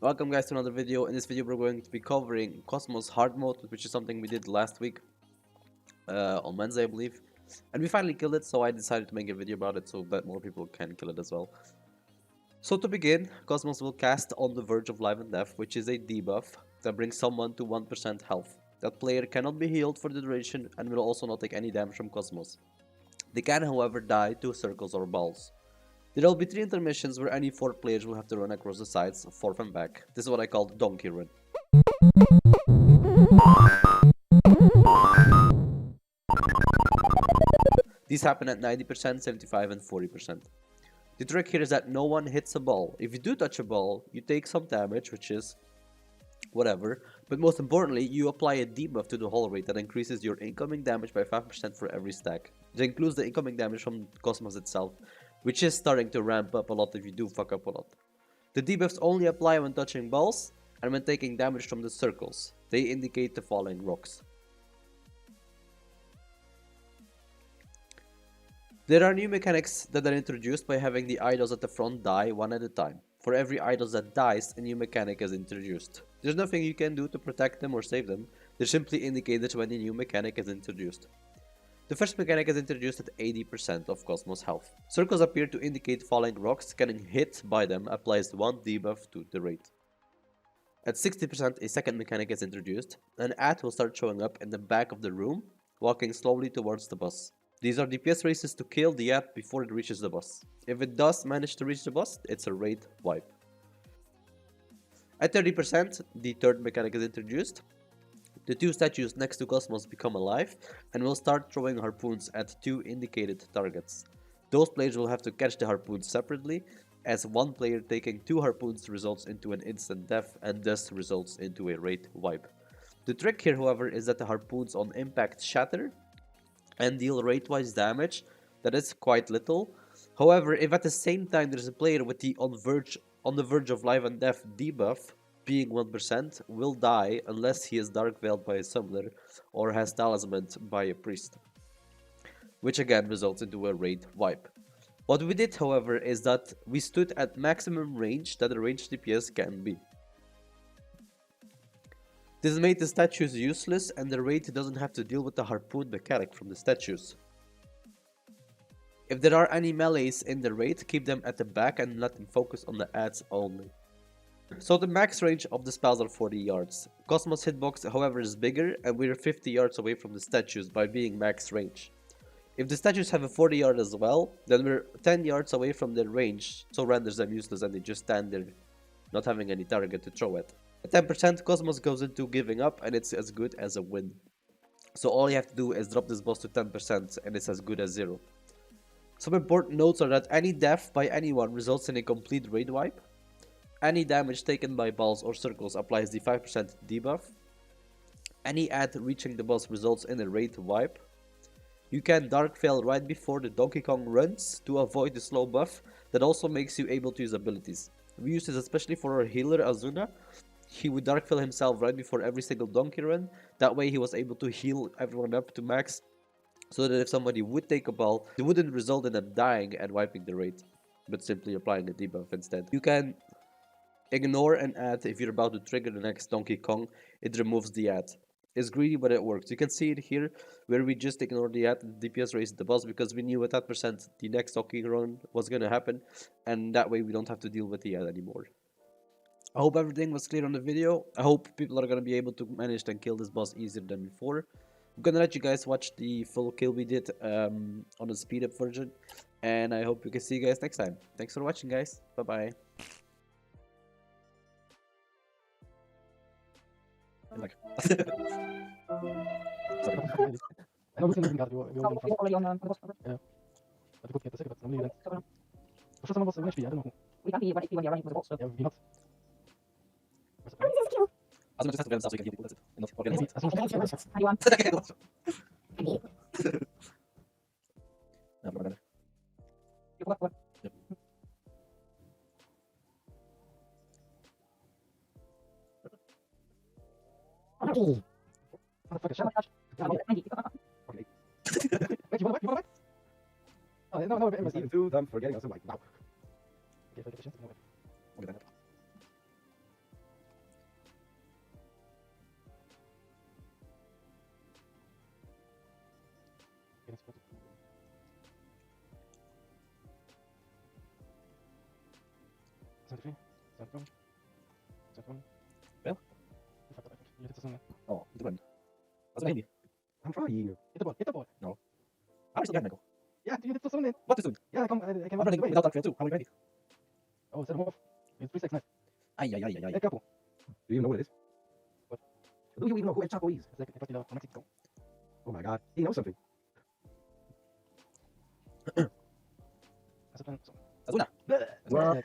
Welcome guys to another video. In this video we're going to be covering Cosmos Hardmode, which is something we did last week on Wednesday I believe, and we finally killed it, so I decided to make a video about it so that more people can kill it as well. So to begin, Cosmos will cast On the Verge of Life and Death, which is a debuff that brings someone to 1% health. That player cannot be healed for the duration and will also not take any damage from Cosmos. They can however die to circles or balls. There will be 3 intermissions where any 4 players will have to run across the sides, forth and back. This is what I call the donkey run. These happen at 90%, 75% and 40%. The trick here is that no one hits a ball. If you do touch a ball, you take some damage, which is whatever, but most importantly, you apply a debuff to the hull rate that increases your incoming damage by 5% for every stack. It includes the incoming damage from Cosmos itself, which is starting to ramp up a lot if you do fuck up a lot. The debuffs only apply when touching balls and when taking damage from the circles. They indicate the falling rocks. There are new mechanics that are introduced by having the idols at the front die one at a time. For every idol that dies, a new mechanic is introduced. There's nothing you can do to protect them or save them. They're simply indicators when a new mechanic is introduced. The first mechanic is introduced at 80% of Cosmos health. Circles appear to indicate falling rocks. Getting hit by them applies 1 debuff to the rate. At 60%, a second mechanic is introduced. An ad will start showing up in the back of the room, walking slowly towards the boss. These are DPS races to kill the ad before it reaches the boss. If it does manage to reach the boss, it's a raid wipe. At 30%, the third mechanic is introduced. The 2 statues next to Cosmos become alive and will start throwing harpoons at 2 indicated targets. Those players will have to catch the harpoons separately, as one player taking 2 harpoons results into an instant death and thus results into a raid wipe. The trick here, however, is that the harpoons on impact shatter and deal rate-wise damage that is quite little. However, if at the same time there's a player with the on the verge of life and death debuff, being 1%, will die unless he is dark veiled by a smuggler or has talismaned by a priest, which again results into a raid wipe. What we did, however, is that we stood at maximum range that a ranged DPS can be. This made the statues useless and the raid doesn't have to deal with the harpoon mechanic from the statues. If there are any melees in the raid, keep them at the back and let them focus on the ads only. So the max range of the spells are 40 yards. Cosmos hitbox, however, is bigger and we're 50 yards away from the statues by being max range. If the statues have a 40 yard as well, then we're 10 yards away from their range, so renders them useless and they just stand there not having any target to throw at. At 10%, Cosmos goes into giving up and it's as good as a win. So all you have to do is drop this boss to 10% and it's as good as 0. Some important notes are that any death by anyone results in a complete raid wipe. Any damage taken by balls or circles applies the 5% debuff. Any ad reaching the boss results in a raid wipe. You can dark veil right before the Donkey Kong runs to avoid the slow buff that also makes you able to use abilities. We use this especially for our healer Azuna. He would dark veil himself right before every single donkey run. That way he was able to heal everyone up to max, so that if somebody would take a ball, it wouldn't result in them dying and wiping the raid, but simply applying a debuff instead. You can ignore an ad if you're about to trigger the next Donkey Kong. It removes the ad. It's greedy, but it works. You can see it here where we just ignored the ad and DPS raised the boss because we knew at that percent the next Donkey run was gonna happen, and that way we don't have to deal with the ad anymore. I hope everything was clear on the video. I hope people are gonna be able to manage and kill this boss easier than before. I'm gonna let you guys watch the full kill we did on the speed up version, and I hope we can see you guys next time. Thanks for watching, guys. Bye bye. No, it was even too dumb for getting us. I'm like, wow. Okay, that's good. Sandra free. Sandra. Sandra. Well? You hit the sun. Oh, hit the button. What's behind me? I'm trying. Hit the ball. Hit the ball. No. I'm still behind Michael. Yeah, you hit the sun then. What is doing? Yeah, I can I'm running without dark fail too. How are you ready? Oh, set him off. It's 3-6, nice. Ay, ay, ay, ay, ay. Hey, couple. Do you even know what it is? What? Do you even know who El Chapo is? It's like a particular from Mexico. Oh my god, he knows something. That's a plan. So. Azuna. Well,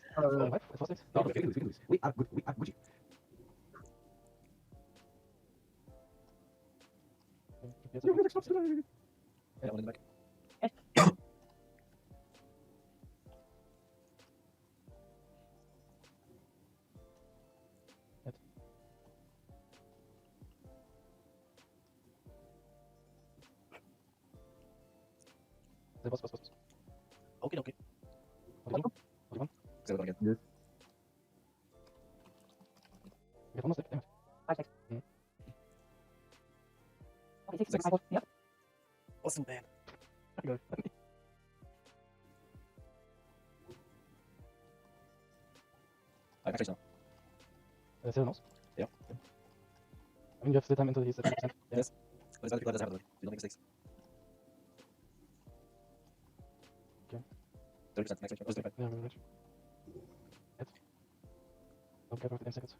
What? It's 4-6. no, we can do this. We are good. We are Gucci. Yes, No, stop. Yeah, one in the back. Boss. Okay, okay. What do you want? Say that again. Yes. You get one more stick, damn it. 5-6. Mhm. Okay, 6, Six. 5, 4. Yep. What's so bad? Good. I'm actually now. 7 knows. Yeah. I mean, you have still time until he's at 10%. Yeah. Yes. But it's better to let us have it already. You don't make mistakes. Okay. 30% max range. What's 25? Yeah, we're rich. Hit. Don't care for 10 seconds.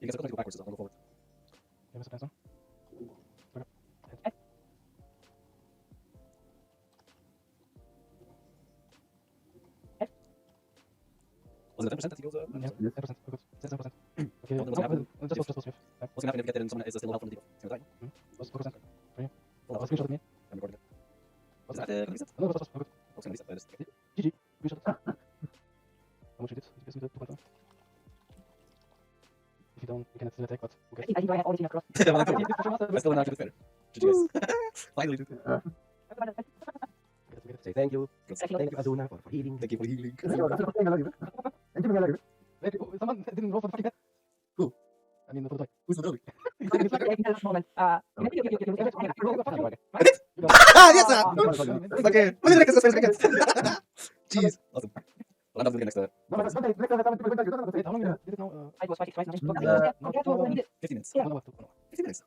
You can go backwards, I'll go forward. Give us a pencil. Was it 10% that he goes? Yeah, Yes. 10%. We're good. 10%. Okay, Well, then what's gonna happen? just If- post. Yeah. What's gonna happen if you get there and someone is still help from the default? It's gonna die. Post 4%. For you. Well, Oh, screenshot of me. I'm recording it. What's Is that? that reset? No, post. We're good. What's gonna reset? That is. GG. Screenshot. How much you did? You just need 2.1. If you don't, you cannot still attack, but who cares? I think I have all the team across. Well, I'm You did push your master, I still want to fair. GG's. Finally. Get it. Say thank you. Good. Thank you, Azuna, for healing. Thank you for healing. Thank you. Wait, someone didn't roll for the fucking bet. Who? I mean, for the toy. Who's the dog? Okay, in this moment. Ah, yes! Okay. Okay. What is the next? Jeez. Awesome. Well, I'm not doing next. Wait, how long did it now? I was fighting twice now. 15 minutes. Yeah. 1 hour. 15 minutes.